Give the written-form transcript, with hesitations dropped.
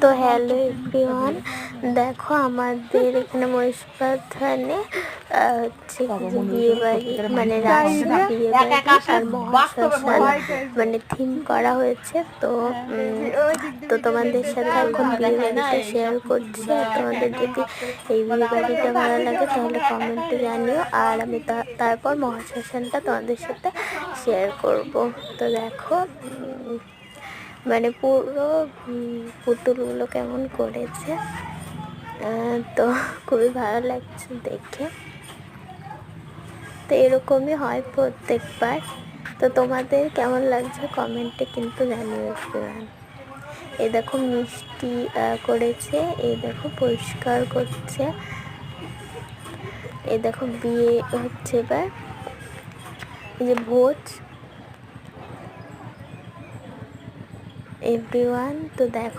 তো hello everyone, দেখো আমাদের এখানে মহিষবাথানে হচ্ছে কি যে বিয়ে বাড়ি মানে রাজশাহী বিয়ে বাড়ি আর মহাশ্মশান মানে থিম করা হয়েছে। তো তো তোমাদের সাথে এখন বিয়ে বাড়িটা শেয়ার করছি। আর তোমাদের যদি এই বিয়ে বাড়িটা ভালো লাগে তাহলে কমেন্টে জানিও, আর আমি তারপর মহাশ্মশানটা তোমাদের সাথে শেয়ার করব। তো দেখো মানে পুরো পুতুলগুলো কেমন করেছে, তো খুবই ভালো লাগছে দেখে। তো এরকমই হয় প্রত্যেকবার। তো তোমাদের কেমন লাগছে কমেন্টে কিন্তু জানিও এভরিওয়ান। এই দেখো মিষ্টি করেছে, এই দেখো পরিষ্কার করছে, এই দেখো বিয়ে হচ্ছে এবার, এই যে ভোজ এভরিওয়ান। তো দেখো